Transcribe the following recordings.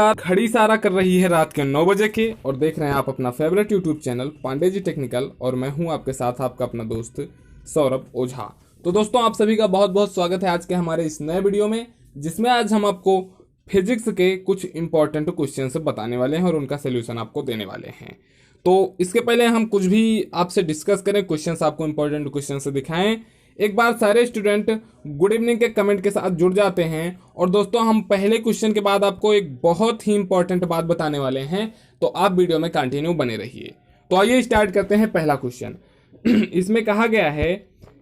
घड़ी सारा कर रही है रात के 9 बजे के और देख रहे हैं आप अपना favourite YouTube channel Pandey ji technical और मैं हूं आपके साथ आपका अपना दोस्त सौरभ ओझा। तो दोस्तों आप सभी का बहुत बहुत स्वागत है आज के हमारे इस नए वीडियो में, जिसमें आज हम आपको फिजिक्स के कुछ इंपॉर्टेंट क्वेश्चन बताने वाले हैं और उनका सोल्यूशन आपको देने वाले हैं। तो इसके पहले हम कुछ भी आपसे डिस्कस करें, क्वेश्चंस आपको इंपॉर्टेंट क्वेश्चंस दिखाएं, एक बार सारे स्टूडेंट गुड इवनिंग के कमेंट के साथ जुड़ जाते हैं। और दोस्तों हम पहले क्वेश्चन के बाद आपको एक बहुत ही इंपॉर्टेंट बात बताने वाले हैं, तो आप वीडियो में कंटिन्यू बने रहिए। तो आइए स्टार्ट करते हैं पहला क्वेश्चन। इसमें कहा गया है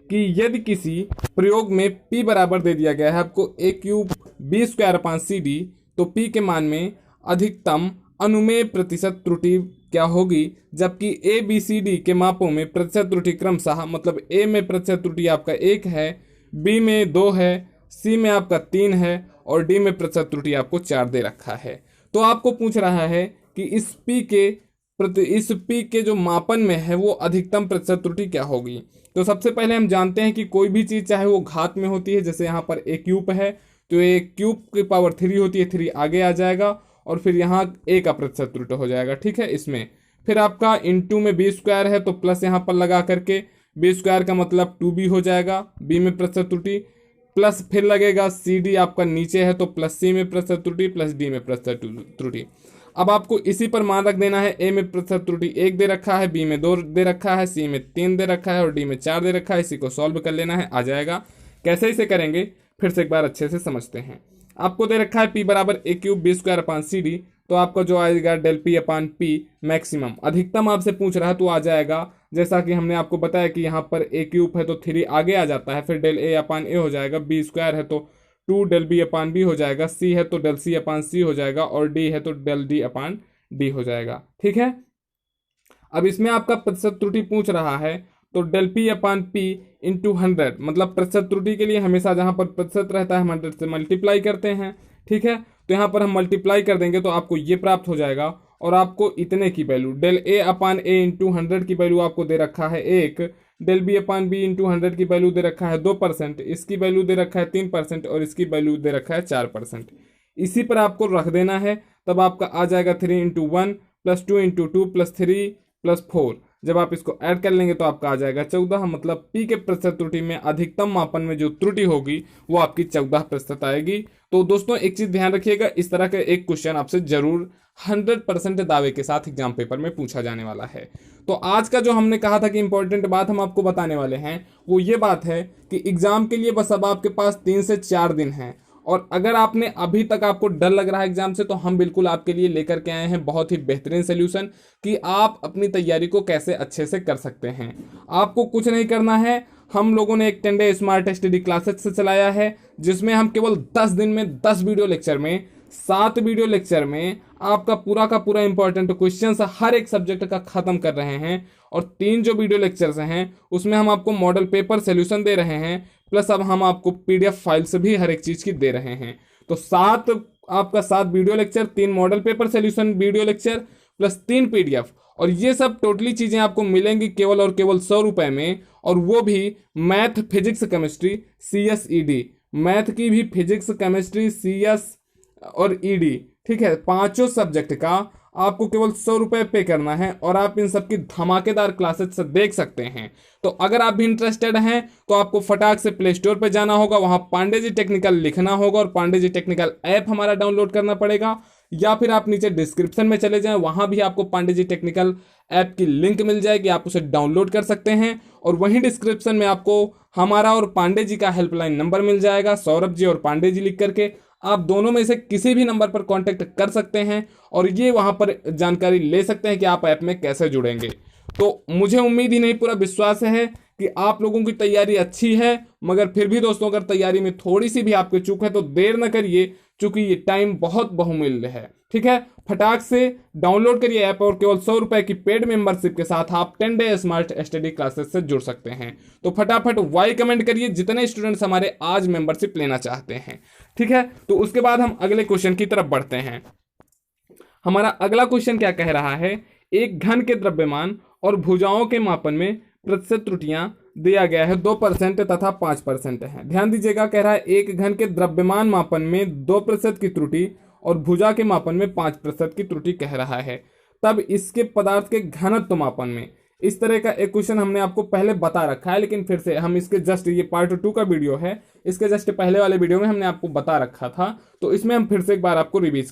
कि यदि किसी प्रयोग में p बराबर दे दिया गया है आपको a cube b square upon C D, तो p के मान में अधिकतम अनुमेय प्रतिशत त्रुटि क्या होगी, जबकि ए बी सी डी के मापों में प्रतिशत त्रुटि क्रमशः, मतलब ए में प्रतिशत त्रुटि आपका 1 है, बी में 2 है, सी में आपका 3 है और डी में प्रतिशत त्रुटि आपको 4 दे रखा है। तो आपको पूछ रहा है कि इस पी के जो मापन में है वो अधिकतम प्रतिशत त्रुटि क्या होगी। तो सबसे पहले हम जानते हैं कि कोई भी चीज़ चाहे वो घात में होती है, जैसे यहाँ पर ए क्यूब है तो ए क्यूब की पावर 3 होती है, 3 आगे आ जाएगा और फिर यहाँ ए का प्रतिशत त्रुटि हो जाएगा। ठीक है, इसमें फिर आपका इंटू में बी स्क्वायर है तो प्लस यहाँ पर लगा करके बी स्क्वायर का मतलब 2b हो जाएगा, बी में प्रतिशत त्रुटि, प्लस फिर लगेगा सी डी आपका नीचे है तो प्लस सी में प्रतिशत त्रुटि प्लस डी में प्रतिशत त्रुटि। अब आपको इसी पर मान रख देना है, ए में प्रतिशत त्रुटि 1 दे रखा है, बी में 2 दे रखा है, सी में 3 दे रखा है और डी में 4 दे रखा है। इसी को सॉल्व कर लेना है, आ जाएगा। कैसे इसे करेंगे फिर से एक बार अच्छे से समझते हैं। आपको दे रखा है p बराबर A cube B square upon C D, तो आपका जो आएगा del P upon P maximum, अधिकतम आपसे पूछ रहा है तो आ जाएगा, जैसा कि हमने आपको बताया कि यहाँ पर ए क्यूब है तो 3 आगे आ जाता है, फिर डेल ए अपान ए हो जाएगा, बी स्क्वायर है तो 2 डेल बी अपान बी हो जाएगा, सी है तो डेल सी अपान सी हो जाएगा और डी है तो डेल डी अपान डी हो जाएगा। ठीक है, अब इसमें आपका प्रतिशत त्रुटि पूछ रहा है तो del P upon P into 100, मतलब प्रतिशत त्रुटि के लिए हमेशा जहां पर प्रतिशत रहता है हम 100 से मल्टीप्लाई करते हैं। ठीक है, तो यहाँ पर हम मल्टीप्लाई कर देंगे तो आपको ये प्राप्त हो जाएगा और आपको इतने की value del A upon A into 100 की वैल्यू आपको दे रखा है 1, डेल बी अपान बी इंटू 100 की वैल्यू दे रखा है 2%, इसकी वैल्यू दे रखा है 3% और इसकी वैल्यू दे रखा है 4%। इसी पर आपको रख देना है, तब आपका आ जाएगा 3 into 1 plus 2 into 2 plus 3 plus 4। जब आप इसको ऐड कर लेंगे तो आपका आ जाएगा 14, मतलब पी के प्रतिशत त्रुटि में अधिकतम मापन में जो त्रुटि होगी वो आपकी 14% आएगी। तो दोस्तों एक चीज ध्यान रखिएगा, इस तरह का एक क्वेश्चन आपसे जरूर 100% दावे के साथ एग्जाम पेपर में पूछा जाने वाला है। तो आज का जो हमने कहा था कि इंपॉर्टेंट बात हम आपको बताने वाले हैं वो ये बात है कि एग्जाम के लिए बस अब आपके पास 3 से 4 दिन है, और अगर आपने अभी तक आपको डर लग रहा है एग्जाम से, तो हम बिल्कुल आपके लिए लेकर के आए हैं बहुत ही बेहतरीन सोल्यूशन कि आप अपनी तैयारी को कैसे अच्छे से कर सकते हैं। आपको कुछ नहीं करना है, हम लोगों ने एक 10 डे स्मार्ट स्टडी क्लासेस से चलाया है, जिसमें हम केवल 10 दिन में 10 वीडियो लेक्चर में 7 वीडियो लेक्चर में आपका पूरा का पूरा इंपॉर्टेंट क्वेश्चन हर एक सब्जेक्ट का खत्म कर रहे हैं। और 3 जो वीडियो लेक्चर्स हैं उसमें हम आपको मॉडल पेपर सोल्यूशन दे रहे हैं, प्लस अब हम आपको पीडीएफ फाइल्स भी हर एक चीज की दे रहे हैं। तो 7 video lecture, 3 model paper solution video lecture plus 3 PDF, और ये सब टोटली चीजें आपको मिलेंगी केवल और केवल 100 रुपए में, और वो भी math physics chemistry CSED, math की भी फिजिक्स केमिस्ट्री CS और ED। ठीक है, 5 सब्जेक्ट का आपको केवल 100 रुपए पे करना है और आप इन सब की धमाकेदार क्लासेस से देख सकते हैं। तो अगर आप भी इंटरेस्टेड हैं तो आपको फटाक से प्ले स्टोर पे जाना होगा, वहां पांडे जी टेक्निकल लिखना होगा और पांडे जी टेक्निकल ऐप हमारा डाउनलोड करना पड़ेगा, या फिर आप नीचे डिस्क्रिप्शन में चले जाएं, वहां भी आपको पांडे जी टेक्निकल ऐप की लिंक मिल जाएगी, आप उसे डाउनलोड कर सकते हैं। और वहीं डिस्क्रिप्शन में आपको हमारा और पांडे जी का हेल्पलाइन नंबर मिल जाएगा, सौरभ जी और पांडे जी लिख करके आप दोनों में से किसी भी नंबर पर कांटेक्ट कर सकते हैं और ये वहां पर जानकारी ले सकते हैं कि आप ऐप में कैसे जुड़ेंगे। तो मुझे उम्मीद ही नहीं, पूरा विश्वास है कि आप लोगों की तैयारी अच्छी है, मगर फिर भी दोस्तों अगर तैयारी में थोड़ी सी भी आपकी चूक है तो देर न करिए, चूंकि ये टाइम बहुत बहुमूल्य है। ठीक है, फटाक से डाउनलोड करिए ऐप और केवल 100 रुपए की पेड मेंबरशिप के साथ आप 10 डे स्मार्ट स्टडी क्लासेस से जुड़ सकते हैं। तो फटाफट वाई कमेंट करिए जितने स्टूडेंट्स हमारे आज मेंबरशिप लेना चाहते हैं। ठीक है, तो उसके बाद हम अगले क्वेश्चन की तरफ बढ़ते हैं। हमारा अगला क्वेश्चन क्या कह रहा है, एक घन के द्रव्यमान और भुजाओं के मापन में प्रतिशत त्रुटियां दिया गया है 2% तथा 5% है। ध्यान दीजिएगा, कह रहा है एक घन के द्रव्यमान मापन में 2% की त्रुटि और भुजा के मापन में 5% की त्रुटि कह रहा है, तब इसके पदार्थ के घनत्व मापन में। इस तरह का एक क्वेश्चन हमने आपको पहले बता रखा है, लेकिन फिर से हम इसके जस्ट, ये पार्ट 2 का वीडियो है, इसके जस्ट पहले वाले वीडियो में हमने आपको बता रखा था, तो इसमें हम फिर से एक बार आपको रिवाइज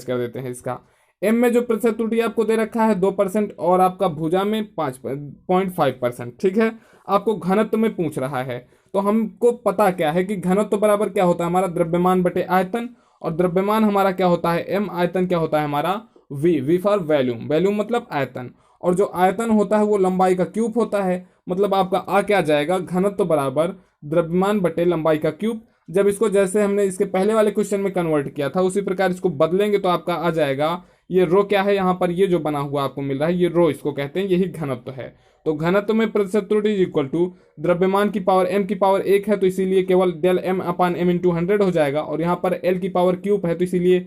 कर देते हैं। इसका एम में जो प्रतिशत त्रुटि आपको दे रखा है 2% और आपका भुजा में 5.5%, ठीक है। आपको घनत्व में पूछ रहा है, तो हमको पता क्या है कि घनत्व बराबर क्या होता है हमारा, द्रव्यमान बटे आयतन, और द्रव्यमान हमारा क्या होता है एम, आयतन क्या होता है हमारा वी फॉर वैल्यूम, वैल्यूम मतलब आयतन, और जो आयतन होता है वो लंबाई का क्यूब होता है। मतलब आपका आ क्या जाएगा, घनत्व बराबर द्रव्यमान बटे लंबाई का क्यूब। जब इसको जैसे हमने इसके पहले वाले क्वेश्चन में कन्वर्ट किया था उसी प्रकार इसको बदलेंगे तो आपका आ जाएगा, ये रो क्या है यहाँ पर, ये जो बना हुआ आपको मिल रहा है ये रो इसको कहते हैं, यही घनत्व है। तो घनत्व में प्रतिशत त्रुटि इक्वल टू द्रव्यमान की पावर m की पावर 1 है, तो इसीलिए केवल डेल m अपान m इंटू 100 हो जाएगा, और यहाँ पर l की पावर क्यूब है तो इसीलिए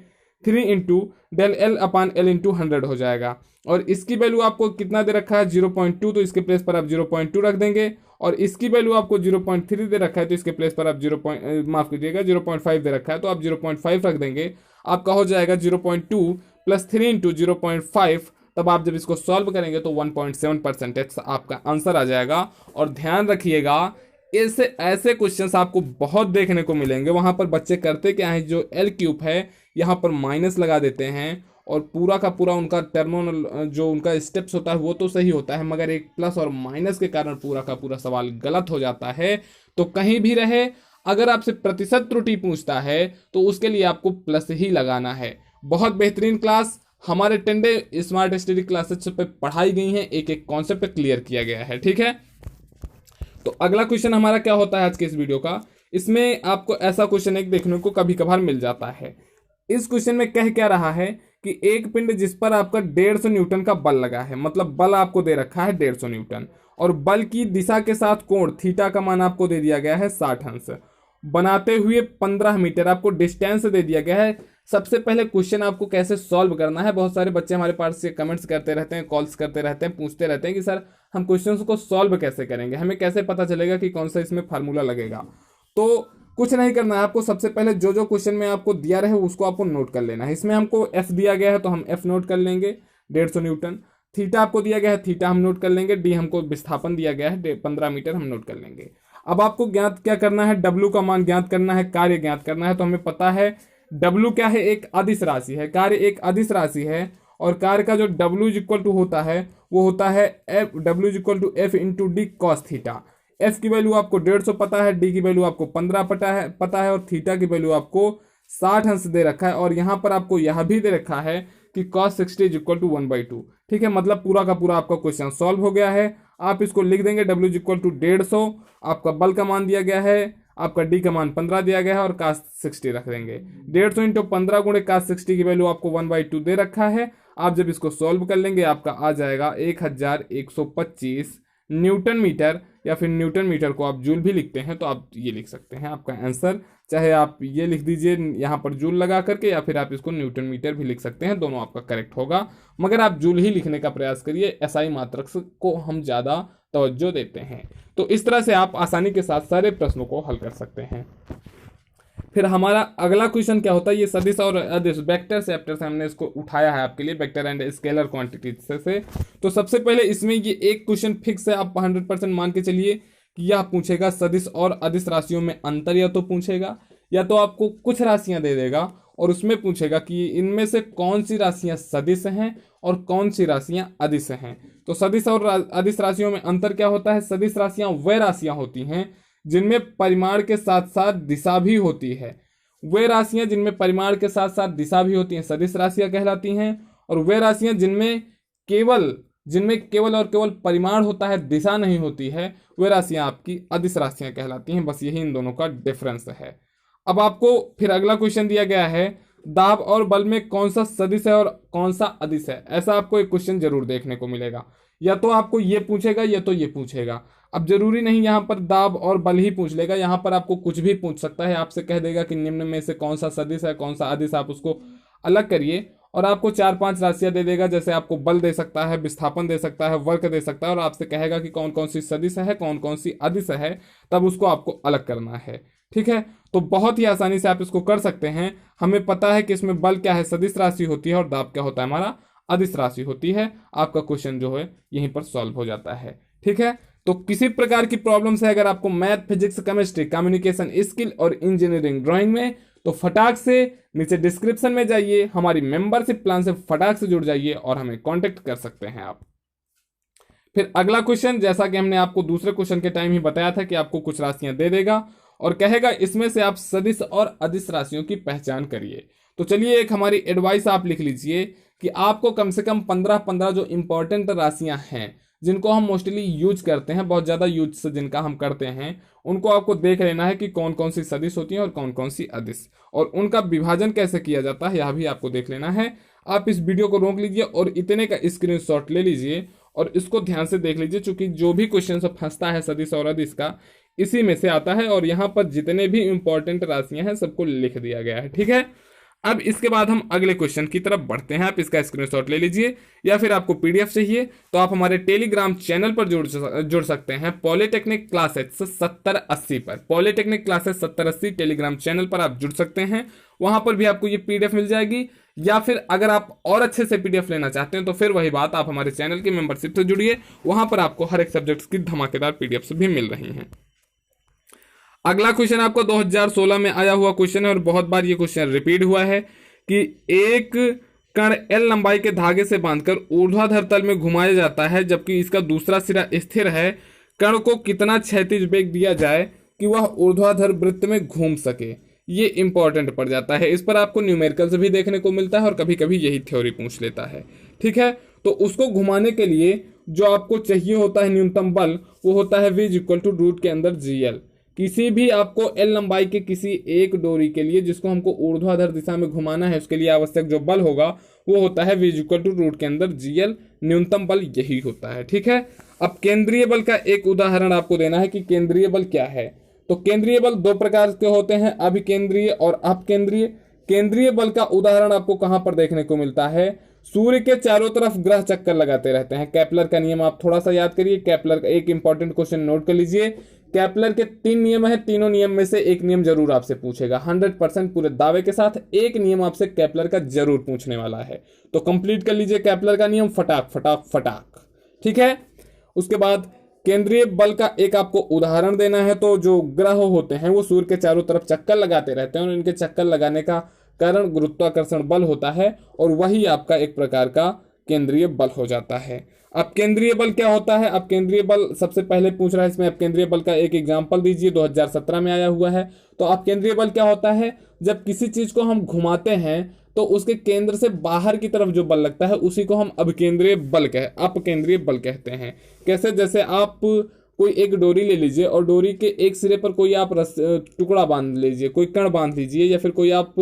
3 इंटू डेल l अपान l इंटू 100 हो जाएगा। और इसकी वैल्यू आपको कितना दे रखा है 0.2, तो इसके प्लेस पर आप 0.2 रख देंगे, और इसकी वैल्यू आपको 0.3 दे रखा है तो इसके प्लेस पर आप 0.5 दे रखा है तो आप 0.5 रख देंगे। आपका हो जाएगा 0.2 प्लस 3 इंटू 0.5, तब आप जब इसको सॉल्व करेंगे तो 1.7% आपका आंसर आ जाएगा। और ध्यान रखिएगा ऐसे क्वेश्चंस आपको बहुत देखने को मिलेंगे। वहां पर बच्चे करते क्या है, जो एल क्यूब है यहाँ पर माइनस लगा देते हैं, और पूरा का पूरा उनका टर्मिनल जो उनका स्टेप्स होता है वो तो सही होता है, मगर एक प्लस और माइनस के कारण पूरा का पूरा सवाल गलत हो जाता है। तो कहीं भी रहे, अगर आपसे प्रतिशत त्रुटि पूछता है तो उसके लिए आपको प्लस ही लगाना है। बहुत बेहतरीन क्लास हमारे टेंडे स्मार्ट स्टडी क्लासेस पे पढ़ाई गई हैं, एक एक कॉन्सेप्ट क्लियर किया गया है, ठीक है। तो अगला क्वेश्चन हमारा क्या होता है आज के इस वीडियो का, इसमें आपको ऐसा क्वेश्चन एक देखने को कभी कभार मिल जाता है। इस क्वेश्चन में कह क्या रहा है कि एक पिंड जिस पर आपका 150 न्यूटन का बल लगा है, मतलब बल आपको दे रखा है 150 न्यूटन, और बल की दिशा के साथ कोण थीटा का मान आपको दे दिया गया है 60 अंश, बनाते हुए 15 मीटर आपको डिस्टेंस दे दिया गया है। सबसे पहले क्वेश्चन आपको कैसे सॉल्व करना है, बहुत सारे बच्चे हमारे पास से कमेंट्स करते रहते हैं, कॉल्स करते रहते हैं, पूछते रहते हैं कि सर हम क्वेश्चंस को सॉल्व कैसे करेंगे, हमें कैसे पता चलेगा कि कौन सा इसमें फार्मूला लगेगा। तो कुछ नहीं करना है आपको, सबसे पहले जो जो क्वेश्चन में आपको दिया रहे उसको आपको नोट कर लेना है। इसमें हमको एफ दिया गया है तो हम एफ नोट कर लेंगे 150 न्यूटन, थीटा आपको दिया गया है थीटा हम नोट कर लेंगे, डी हमको विस्थापन दिया गया है 15 मीटर हम नोट कर लेंगे। अब आपको ज्ञात क्या करना है, डब्ल्यू का मान ज्ञात करना है, कार्य ज्ञात करना है। तो हमें पता है डब्ल्यू क्या है, एक अदिश राशि है, कार्य एक अदिश राशि है, और कार्य का जो डब्ल्यू इक्वल टू होता है वो होता है F, W equal to F into D cos theta. F की वैल्यू आपको 150 पता है, डी की वैल्यू आपको 15 पता है और थीटा की वैल्यू आपको 60 अंश दे रखा है, और यहाँ पर आपको यह भी दे रखा है कि cos 60 इज इक्वल टू 1/2, ठीक है। मतलब पूरा का पूरा आपका क्वेश्चन सॉल्व हो गया है। आप इसको लिख देंगे डब्ल्यू इक्वल टू 150, आपका बल का मान दिया गया है, आपका डी का मान 15 दिया गया है, और cos 60 रख देंगे। 150 इंटू 15 गुणे cos 60 की वैल्यू आपको 1/2 दे रखा है। आप जब इसको सॉल्व कर लेंगे आपका आ जाएगा 1125 न्यूटन मीटर, या फिर न्यूटन मीटर को आप जूल भी लिखते हैं तो आप ये लिख सकते हैं आपका आंसर। चाहे आप ये लिख दीजिए यहाँ पर जूल लगा करके, या फिर आप इसको न्यूटन मीटर भी लिख सकते हैं, दोनों आपका करेक्ट होगा, मगर आप जूल ही लिखने का प्रयास करिए, एसआई मात्रक को हम ज़्यादा तवज्जो देते हैं। तो इस तरह से आप आसानी के साथ सारे प्रश्नों को हल कर सकते हैं। फिर हमारा अगला क्वेश्चन क्या होता है, ये सदिश और अदिश वेक्टर चैप्टर से हमने इसको उठाया है आपके लिए, वेक्टर एंड स्केलर क्वांटिटी से। तो सबसे पहले इसमें ये एक क्वेश्चन फिक्स है, आप 100% मान के चलिए कि यह पूछेगा सदिश और अदिश राशियों में अंतर, या तो पूछेगा या तो आपको कुछ राशियां दे देगा और उसमें पूछेगा कि इनमें से कौन सी राशियां सदिश हैं और कौन सी राशियां अदिश हैं। तो सदिश और अदिश राशियों में अंतर क्या होता है, सदिश राशियां वह राशियां होती हैं जिनमें परिमाण के साथ साथ दिशा भी होती है। वे राशियां जिनमें परिमाण के साथ साथ दिशा भी होती हैं सदिश राशियां कहलाती हैं, और वे राशियां जिनमें केवल और केवल परिमाण होता है, दिशा नहीं होती है, वे राशियां आपकी अदिश राशियां कहलाती हैं। बस यही इन दोनों का डिफरेंस है। अब आपको फिर अगला क्वेश्चन दिया गया है, दाब और बल में कौन सा सदिश है और कौन सा अदिश है। ऐसा आपको एक क्वेश्चन जरूर देखने को मिलेगा, या तो आपको ये पूछेगा या तो ये पूछेगा। अब जरूरी नहीं यहाँ पर दाब और बल ही पूछ लेगा, यहाँ पर आपको कुछ भी पूछ सकता है। आपसे कह देगा कि निम्न में से कौन सा सदिश है कौन सा अदिश, आप उसको अलग करिए, और आपको 4-5 राशियां दे देगा। जैसे आपको बल दे सकता है, विस्थापन दे सकता है, वर्क दे सकता है, और आपसे कहेगा कि कौन कौन सी सदिश है कौन कौन सी अदिश है, तब उसको आपको अलग करना है, ठीक है, तो बहुत ही आसानी से आप इसको कर सकते हैं। हमें पता है कि इसमें बल क्या है, सदिश राशि होती है, और दाब क्या होता है, हमारा अदिश राशि होती है। आपका क्वेश्चन जो है यहीं पर सॉल्व हो जाता है। ठीक है, तो किसी प्रकार की प्रॉब्लम है अगर आपको math, physics, chemistry, communication skill और इंजीनियरिंग ड्राइंग में, तो फटाक से नीचे डिस्क्रिप्शन में जाइए, हमारी मेंबरशिप प्लान से फटाक से जुड़ जाइए और हमें कांटेक्ट कर सकते हैं आप। फिर अगला क्वेश्चन, जैसा कि हमने आपको दूसरे क्वेश्चन के टाइम ही बताया था कि आपको कुछ राशियां दे देगा और कहेगा इसमें से आप सदिश और अदिश राशियों की पहचान करिए। तो चलिए एक हमारी एडवाइस आप लिख लीजिए कि आपको कम से कम 15 जो इंपॉर्टेंट राशियां हैं जिनको हम मोस्टली यूज करते हैं, बहुत ज़्यादा यूज से जिनका हम करते हैं, उनको आपको देख लेना है कि कौन कौन सी सदिश होती हैं और कौन कौन सी अदिश, और उनका विभाजन कैसे किया जाता है यह भी आपको देख लेना है। आप इस वीडियो को रोक लीजिए और इतने का स्क्रीनशॉट ले लीजिए और इसको ध्यान से देख लीजिए, चूंकि जो भी क्वेश्चन सब फंसता है सदिश और अदिश का इसी में से आता है, और यहाँ पर जितने भी इंपॉर्टेंट राशियां हैं सबको लिख दिया गया है। ठीक है, अब इसके बाद हम अगले क्वेश्चन की तरफ बढ़ते हैं। आप इसका स्क्रीनशॉट ले लीजिए, या फिर आपको पीडीएफ चाहिए तो आप हमारे टेलीग्राम चैनल पर जुड़ सकते हैं, पॉलिटेक्निक क्लासेस 7080 पर। पॉलिटेक्निक क्लासेस 7080 टेलीग्राम चैनल पर आप जुड़ सकते हैं, वहां पर भी आपको ये पीडीएफ मिल जाएगी। या फिर अगर आप और अच्छे से पीडीएफ लेना चाहते हैं तो फिर वही बात, आप हमारे चैनल की मेंबरशिप से जुड़िए, वहां पर आपको हर एक सब्जेक्ट की धमाकेदार पीडीएफ भी मिल रही हैं। अगला क्वेश्चन आपको 2016 में आया हुआ क्वेश्चन है और बहुत बार ये क्वेश्चन रिपीट हुआ है कि एक कण एल लंबाई के धागे से बांधकर ऊर्ध्वाधर तल में घुमाया जाता है जबकि इसका दूसरा सिरा स्थिर है। कण को कितना क्षैतिज वेग दिया जाए कि वह ऊर्ध्वाधर वृत्त में घूम सके। ये इंपॉर्टेंट पड़ जाता है, इस पर आपको न्यूमेरिकल्स भी देखने को मिलता है और कभी कभी यही थ्योरी पूछ लेता है। ठीक है, तो उसको घुमाने के लिए जो आपको चाहिए होता है न्यूनतम बल, वो होता है V = रूट के अंदर GL। किसी भी आपको एल लंबाई के किसी एक डोरी के लिए जिसको हमको ऊर्ध्वाधर दिशा में घुमाना है, उसके लिए आवश्यक जो बल होगा वो होता है V = रूट के अंदर GL। न्यूनतम बल यही होता है। ठीक है, अब केंद्रीय बल का एक उदाहरण आपको देना है कि केंद्रीय बल क्या है। तो केंद्रीय बल दो प्रकार के होते हैं, अभिकेंद्रीय और अपकेंद्रीय। केंद्रीय बल का उदाहरण आपको कहां पर देखने को मिलता है, सूर्य के चारों तरफ ग्रह चक्कर लगाते रहते हैं। केपलर का नियम आप थोड़ा सा याद करिए, केपलर का एक इंपॉर्टेंट क्वेश्चन नोट कर लीजिए। केपलर के 3 नियम है, तीनों नियम में से एक नियम जरूर आपसे पूछेगा, 100% पूरे दावे के साथ एक नियम आपसे केपलर का जरूर पूछने वाला है। तो कंप्लीट कर लीजिए केपलर का नियम, फटाक फटाक फटाक। ठीक है, उसके बाद केंद्रीय बल का एक आपको उदाहरण देना है। तो जो ग्रह होते हैं वो सूर्य के चारों तरफ चक्कर लगाते रहते हैं और इनके चक्कर लगाने का कारण गुरुत्वाकर्षण बल होता है और वही आपका एक प्रकार का केंद्रीय बल हो जाता है। अब केंद्रीय बल क्या होता है, अब केंद्रीय बल सबसे पहले पूछ रहा है इसमें, अब केंद्रीय बल का एक एग्जांपल दीजिए, 2017 में आया हुआ है। तो अब केंद्रीय बल क्या होता है, जब किसी चीज को हम घुमाते हैं तो उसके केंद्र से बाहर की तरफ जो बल लगता है उसी को हम अपकेंद्रीय बल कहते हैं। कैसे, जैसे आप कोई एक डोरी ले लीजिए और डोरी के एक सिरे पर कोई आप टुकड़ा बांध लीजिए, कोई कण बांध लीजिए, या फिर कोई आप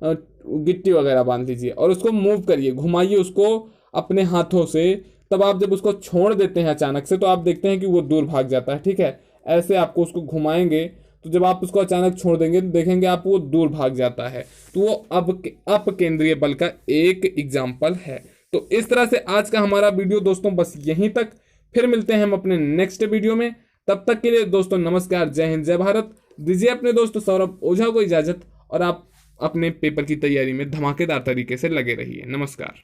गिट्टी वगैरह बांध लीजिए और उसको मूव करिए, घुमाइए उसको अपने हाथों से। तब आप जब उसको छोड़ देते हैं अचानक से तो आप देखते हैं कि वो दूर भाग जाता है। ठीक है, ऐसे आपको उसको घुमाएंगे तो जब आप उसको अचानक छोड़ देंगे तो देखेंगे आप वो दूर भाग जाता है। तो वो अब केंद्रीय बल का एक एग्जाम्पल है। तो इस तरह से आज का हमारा वीडियो दोस्तों बस यहीं तक, फिर मिलते हैं हम अपने नेक्स्ट वीडियो में। तब तक के लिए दोस्तों नमस्कार, जय हिंद, जय भारत। दीजिए अपने दोस्त सौरभ ओझा को इजाजत और आप अपने पेपर की तैयारी में धमाकेदार तरीके से लगे रहिए। नमस्कार।